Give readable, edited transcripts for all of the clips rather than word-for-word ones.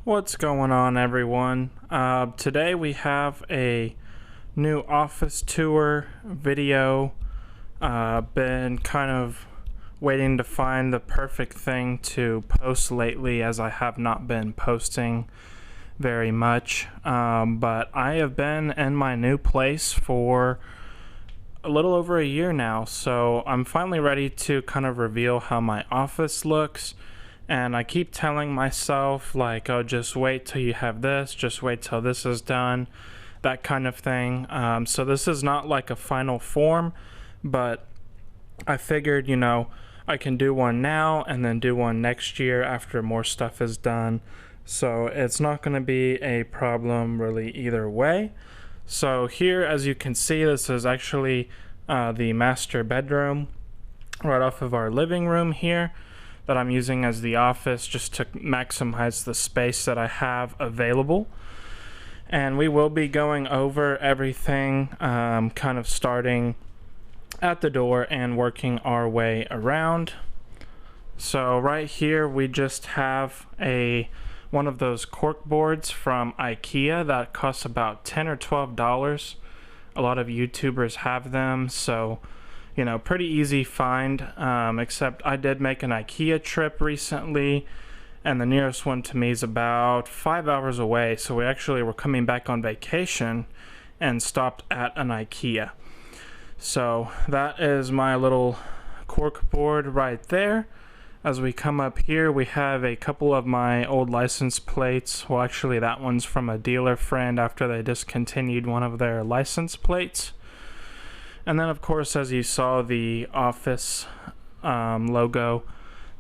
What's going on, everyone? Today we have a new office tour video. Been kind of waiting to find the perfect thing to post lately, as I have not been posting very much. But I have been in my new place for a little over a year now, so I'm finally ready to kind of reveal how my office looks. And I keep telling myself, like, oh, just wait till you have this, just wait till this is done, that kind of thing. So this is not like a final form, but I figured, I can do one now and then do one next year after more stuff is done. So it's not going to be a problem really either way. So here, as you can see, this is actually the master bedroom right off of our living room here, that I'm using as the office just to maximize the space that I have available. And we will be going over everything, kind of starting at the door and working our way around. So right here we just have one of those cork boards from IKEA that costs about $10 or $12. A lot of YouTubers have them, so pretty easy find, except I did make an IKEA trip recently, and the nearest one to me is about 5 hours away, so we actually were coming back on vacation and stopped at an IKEA. So that is my little cork board right there. As we come up here, we have a couple of my old license plates. Well, actually that one's from a dealer friend after they discontinued one of their license plates. And then, of course, as you saw, the Office logo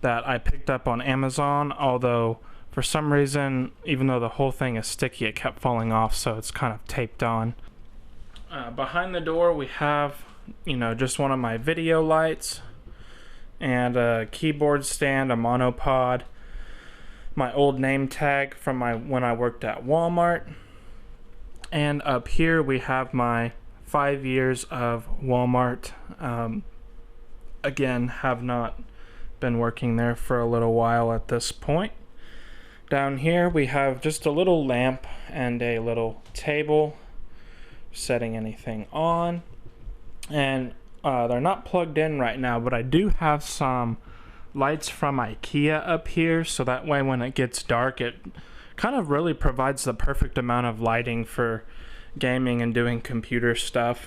that I picked up on Amazon, although for some reason, even though the whole thing is sticky, it kept falling off, so it's kind of taped on. Behind the door, we have, just one of my video lights and a keyboard stand, a monopod, my old name tag from when I worked at Walmart. And up here, we have my 5 years of Walmart. Again, have not been working there for a little while at this point. Down here we have just a little lamp and a little table, setting anything on. And they're not plugged in right now, but I do have some lights from IKEA up here, so that way when it gets dark, it kind of really provides the perfect amount of lighting for gaming and doing computer stuff.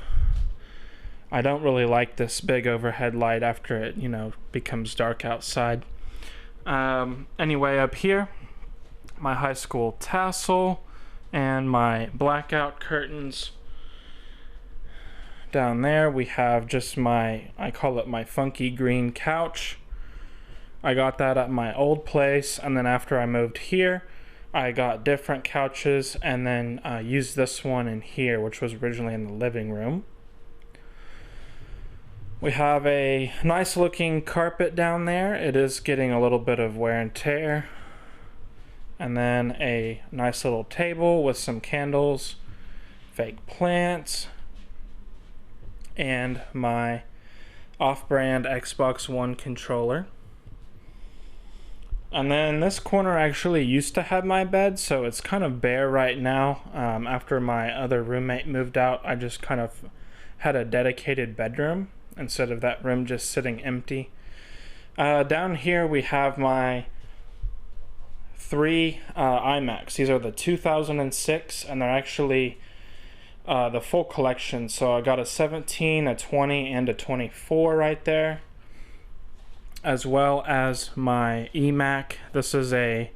I don't really like this big overhead light after it, becomes dark outside. Anyway, up here, my high school tassel and my blackout curtains. Down there we have just I call it my funky green couch. I got that at my old place, and then after I moved here, I got different couches and then used this one in here, which was originally in the living room. We have a nice looking carpet down there. It is getting a little bit of wear and tear. And then a nice little table with some candles, fake plants, and my off-brand Xbox One controller. And then this corner actually used to have my bed, so it's kind of bare right now. After my other roommate moved out, I just kind of had a dedicated bedroom instead of that room just sitting empty. Down here we have my 3 Imacs. These are the 2006, and they're actually the full collection. So I got a 17, a 20, and a 24 right there, as well as my eMac. This is a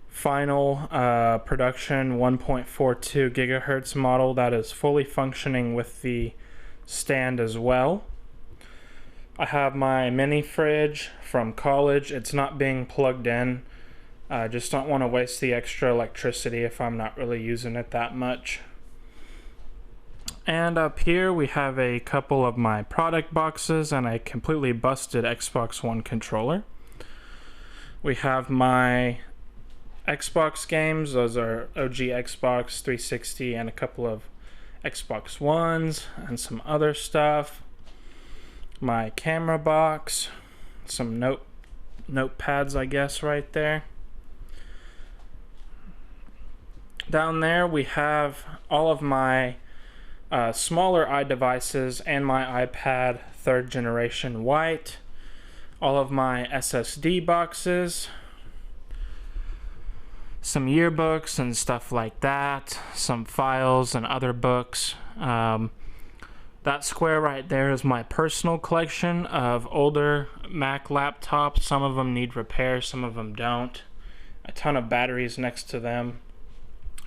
final production 1.42 gigahertz model that is fully functioning with the stand as well. I have my mini fridge from college. It's not being plugged in. I just don't want to waste the extra electricity if I'm not really using it that much. And up here we have a couple of my product boxes and a completely busted Xbox One controller. We have my Xbox games. Those are OG Xbox 360 and a couple of Xbox Ones and some other stuff. My camera box, some notepads, I guess, right there. Down there we have all of my smaller iDevices and my iPad 3rd generation white, all of my SSD boxes, some yearbooks and stuff like that, some files and other books. That square right there is my personal collection of older Mac laptops. Some of them need repair, some of them don't. A ton of batteries next to them.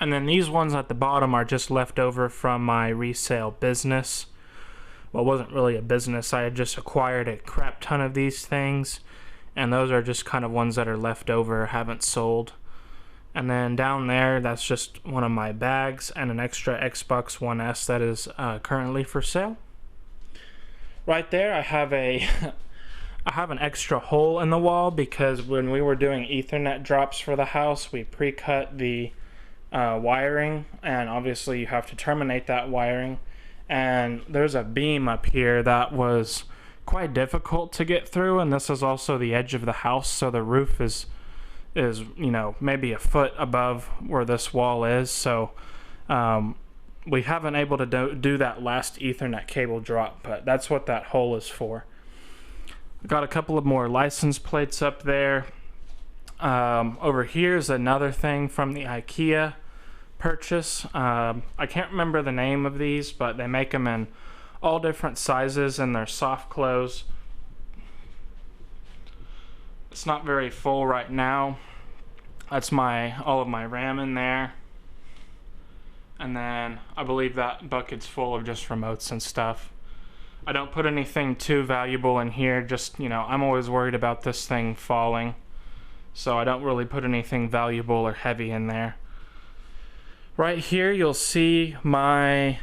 And then these ones at the bottom are just left over from my resale business. Well, it wasn't really a business. I had just acquired a crap ton of these things, and those are just kind of ones that are left over, haven't sold. And then down there, that's just one of my bags and an extra Xbox One S that is currently for sale. Right there, I have an extra hole in the wall because when we were doing Ethernet drops for the house, we pre-cut the wiring, and obviously you have to terminate that wiring. And there's a beam up here that was quite difficult to get through, and this is also the edge of the house, so the roof is you know, maybe a foot above where this wall is, so we haven't able to do that last Ethernet cable drop, but that's what that hole is for. Got a couple of more license plates up there. Over here is another thing from the IKEA purchase. I can't remember the name of these, but they make them in all different sizes, and they're soft close. It's not very full right now. That's all of my RAM in there. And then I believe that bucket's full of just remotes and stuff. I don't put anything too valuable in here, just, you know, I'm always worried about this thing falling. So I don't really put anything valuable or heavy in there. Right here you'll see my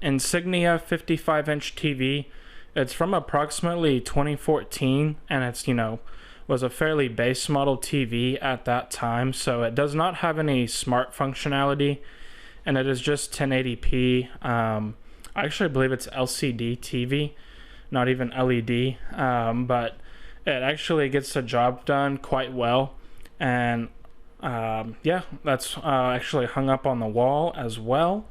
Insignia 55-inch TV. It's from approximately 2014, and it's, you know, was a fairly base model TV at that time, so it does not have any smart functionality, and it is just 1080p. I actually believe it's LCD TV, not even LED, but it actually gets the job done quite well. And yeah, that's actually hung up on the wall as well.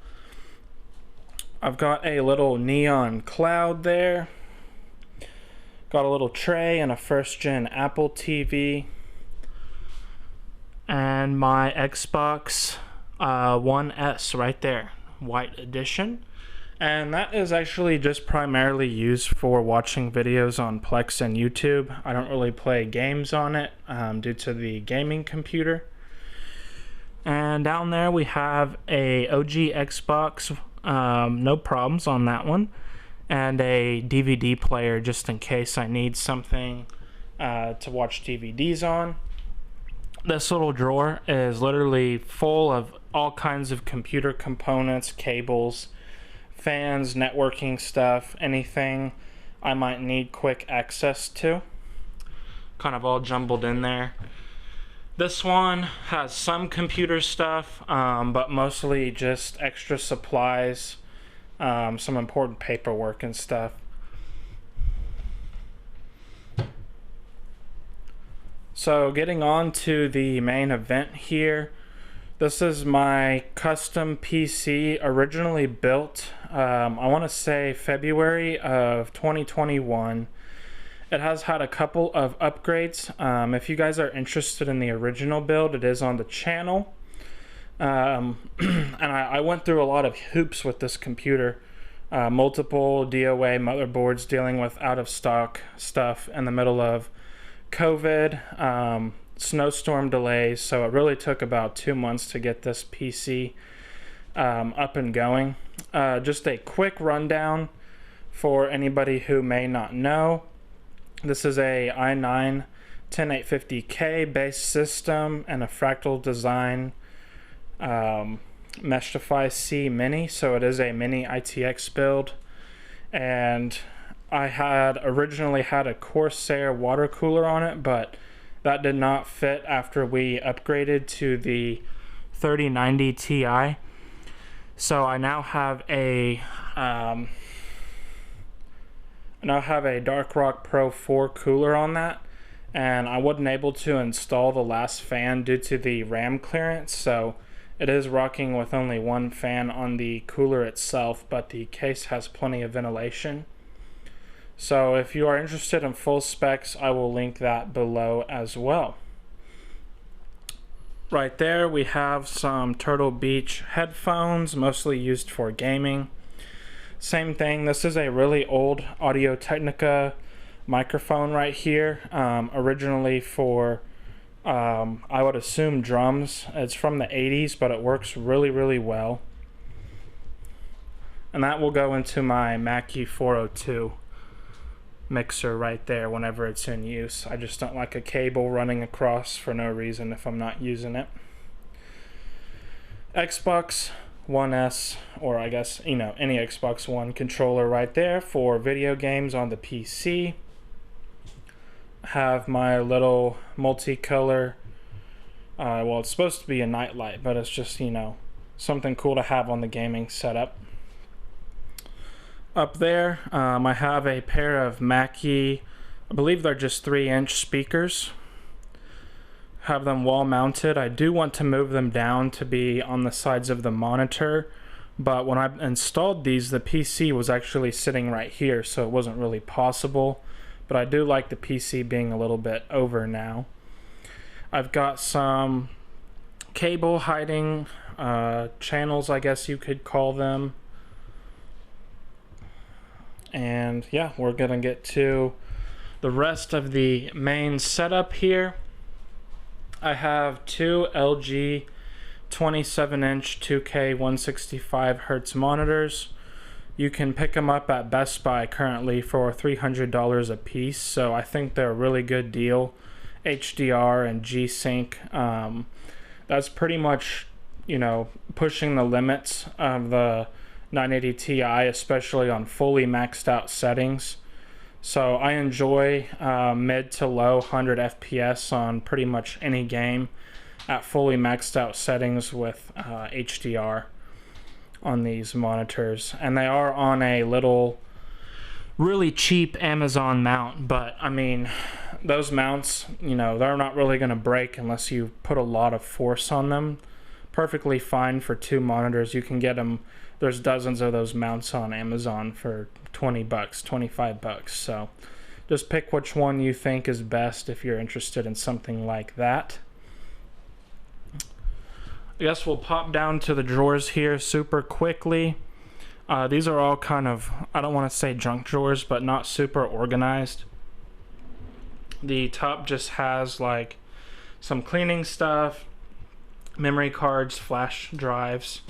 I've got a little neon cloud there. Got a little tray and a 1st gen Apple TV. And my Xbox One S right there, white edition. And that is actually just primarily used for watching videos on Plex and YouTube. I don't really play games on it due to the gaming computer. And down there we have a OG Xbox, no problems on that one. And a DVD player just in case I need something to watch DVDs on. This little drawer is literally full of all kinds of computer components, cables, fans, networking stuff, anything I might need quick access to. Kind of all jumbled in there. This one has some computer stuff, but mostly just extra supplies. Some important paperwork and stuff. So getting on to the main event here, this is my custom PC, originally built, I want to say February of 2021. It has had a couple of upgrades. If you guys are interested in the original build, it is on the channel. And I went through a lot of hoops with this computer, multiple DOA motherboards, dealing with out of stock stuff in the middle of COVID, snowstorm delays, so it really took about 2 months to get this PC up and going. Just a quick rundown for anybody who may not know. This is a i9 10850K base system and a Fractal design Meshify C Mini, so it is a mini ITX build. And I had originally had a Corsair water cooler on it, but that did not fit after we upgraded to the 3090 Ti. So I now have a Dark Rock Pro 4 cooler on that, and I wasn't able to install the last fan due to the RAM clearance, so It is rocking with only one fan on the cooler itself, but the case has plenty of ventilation. So if you are interested in full specs, I will link that below as well. Right there we have some Turtle Beach headphones, mostly used for gaming. Same thing, this is a really old Audio-Technica microphone right here, originally for I would assume drums. It's from the 80s, but it works really well. And that will go into my Mackie 402 mixer right there whenever it's in use. I just don't like a cable running across for no reason if I'm not using it. Xbox One S, or I guess, you know, any Xbox One controller right there for video games on the PC. Have my little multicolor, well, it's supposed to be a nightlight, but it's just, you know, something cool to have on the gaming setup. Up there, I have a pair of Mackie, I believe they're just 3-inch speakers. Have them wall mounted. I do want to move them down to be on the sides of the monitor, but when I installed these, the PC was actually sitting right here, so it wasn't really possible. But I do like the PC being a little bit over now. I've got some cable hiding channels, I guess you could call them. And yeah, we're gonna get to the rest of the main setup here. I have two LG 27-inch 2K 165Hz monitors. You can pick them up at Best Buy currently for $300 a piece, so I think they're a really good deal. HDR and G-Sync. That's pretty much, you know, pushing the limits of the 980 Ti, especially on fully maxed out settings. So I enjoy mid to low 100 FPS on pretty much any game at fully maxed out settings with HDR on these monitors. And they are on a little really cheap Amazon mount, but I mean, those mounts, you know, they're not really going to break unless you put a lot of force on them. Perfectly fine for two monitors. You can get them, there's dozens of those mounts on Amazon for 20 bucks, 25 bucks. So just pick which one you think is best if you're interested in something like that. I guess we'll pop down to the drawers here super quickly. These are all kind of, I don't want to say junk drawers, but not super organized. The top just has like some cleaning stuff, memory cards, flash drives.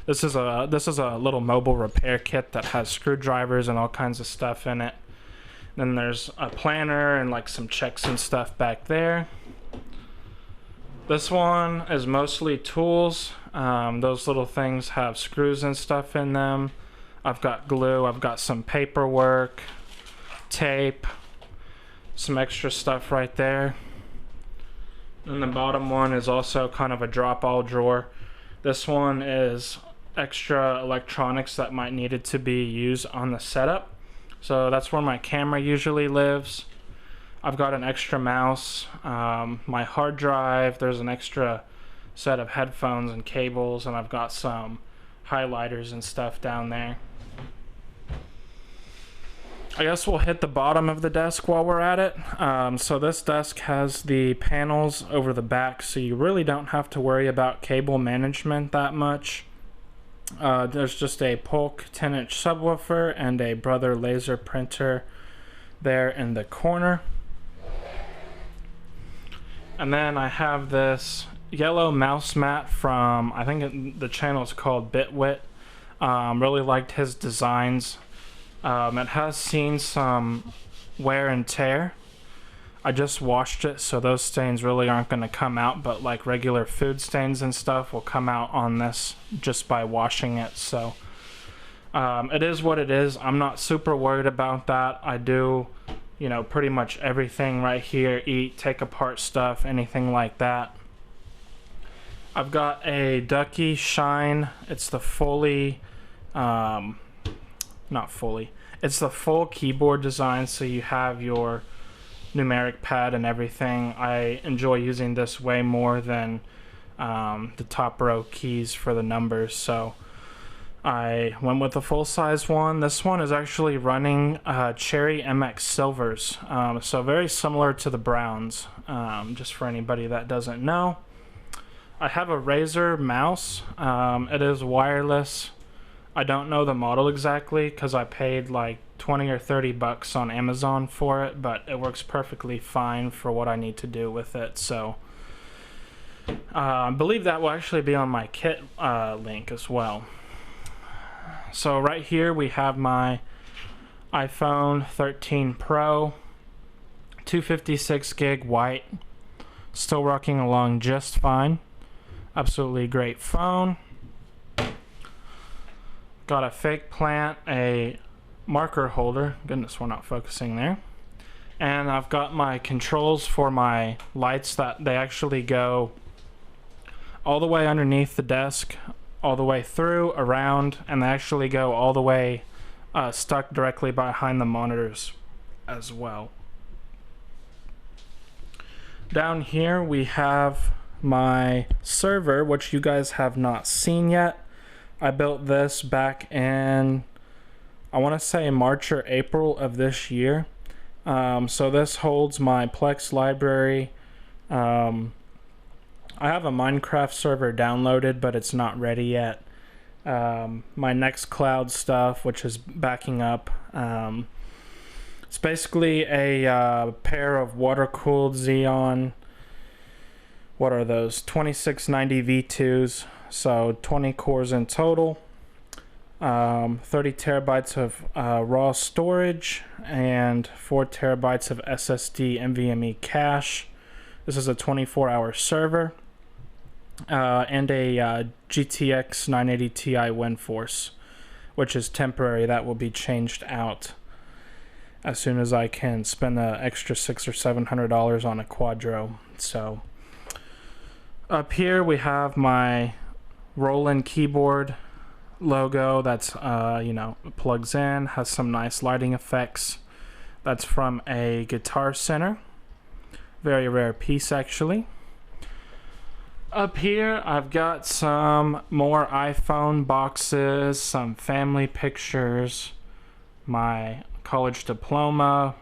This is a little mobile repair kit that has screwdrivers and all kinds of stuff in it. Then there's a planner and like some checks and stuff back there. This one is mostly tools. Those little things have screws and stuff in them. I've got glue, I've got some paperwork, tape, some extra stuff right there. And the bottom one is also kind of a drop-all drawer. This one is extra electronics that might needed to be used on the setup. So that's where my camera usually lives. I've got an extra mouse, my hard drive, there's an extra set of headphones and cables, and I've got some highlighters and stuff down there. I guess we'll hit the bottom of the desk while we're at it. So this desk has the panels over the back, so you really don't have to worry about cable management that much. There's just a Polk 10-inch subwoofer and a Brother laser printer there in the corner. And then I have this yellow mouse mat from, I think the channel is called Bitwit. Really liked his designs. It has seen some wear and tear. I just washed it, so those stains really aren't going to come out, but like regular food stains and stuff will come out on this just by washing it. So it is what it is. I'm not super worried about that. I do, you know, pretty much everything right here, eat, take apart stuff, anything like that. I've got a Ducky Shine. It's the fully, not fully, it's the full keyboard design, so you have your numeric pad and everything. I enjoy using this way more than the top row keys for the numbers, so I went with the full-size one. This one is actually running Cherry MX Silvers, so very similar to the Browns, just for anybody that doesn't know. I have a Razer Mouse. It is wireless. I don't know the model exactly because I paid like 20 or 30 bucks on Amazon for it, but it works perfectly fine for what I need to do with it. So I believe that will actually be on my kit link as well. So right here we have my iPhone 13 Pro, 256 gig white, still rocking along just fine. Absolutely great phone. Got a fake plant, a marker holder. Goodness, we're not focusing there. And I've got my controls for my lights that they actually go all the way underneath the desk, all the way through, around, and they actually go all the way stuck directly behind the monitors as well. Down here we have my server, which you guys have not seen yet. I built this back in, I want to say March or April of this year. So this holds my Plex library. I have a Minecraft server downloaded, but it's not ready yet. My Nextcloud stuff, which is backing up. It's basically a pair of water-cooled Xeon, what are those, 2690 V2s, so 20 cores in total, 30 terabytes of raw storage, and 4 terabytes of SSD NVMe cache. This is a 24-hour server, and a GTX 980 Ti WindForce, which is temporary. That will be changed out as soon as I can spend the extra $600 or $700 on a Quadro. So up here we have my Roland keyboard logo that's you know, plugs in, has some nice lighting effects. That's from a Guitar Center, very rare piece actually. Up here I've got some more iPhone boxes, some family pictures, my college diploma,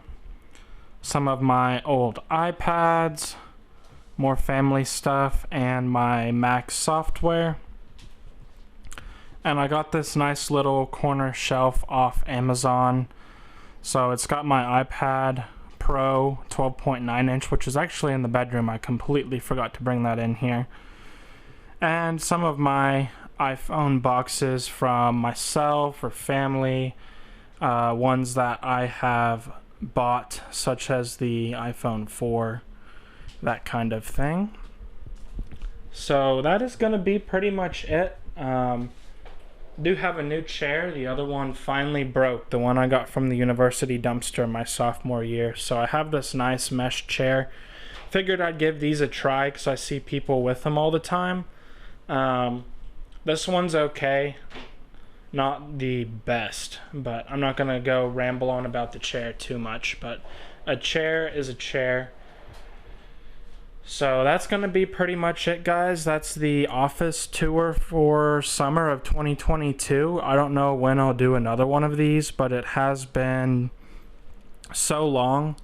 some of my old iPads, more family stuff, and my Mac software. And I got this nice little corner shelf off Amazon. So it's got my iPad Pro 12.9 inch, which is actually in the bedroom. I completely forgot to bring that in here. And some of my iPhone boxes from myself or family, ones that I have bought, such as the iPhone 4, that kind of thing. So that is going to be pretty much it. Do have a new chair. The other one finally broke, the one I got from the university dumpster my sophomore year. So I have this nice mesh chair. Figured I'd give these a try because I see people with them all the time. This one's okay, not the best, but I'm not gonna go ramble on about the chair too much. But a chair is a chair. So that's going to be pretty much it, guys. That's the office tour for summer of 2022. I don't know when I'll do another one of these, but it has been so long.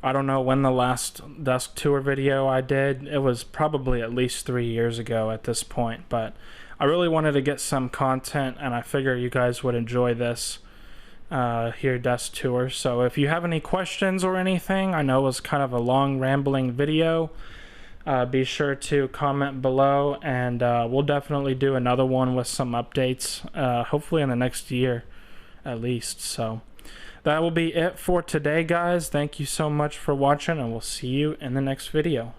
I don't know when the last desk tour video I did. It was probably at least 3 years ago at this point, but I really wanted to get some content, and I figure you guys would enjoy this here desk tour. So if you have any questions or anything, I know it was kind of a long rambling video. Be sure to comment below, and we'll definitely do another one with some updates, hopefully in the next year at least. So that will be it for today, guys. Thank you so much for watching, and we'll see you in the next video.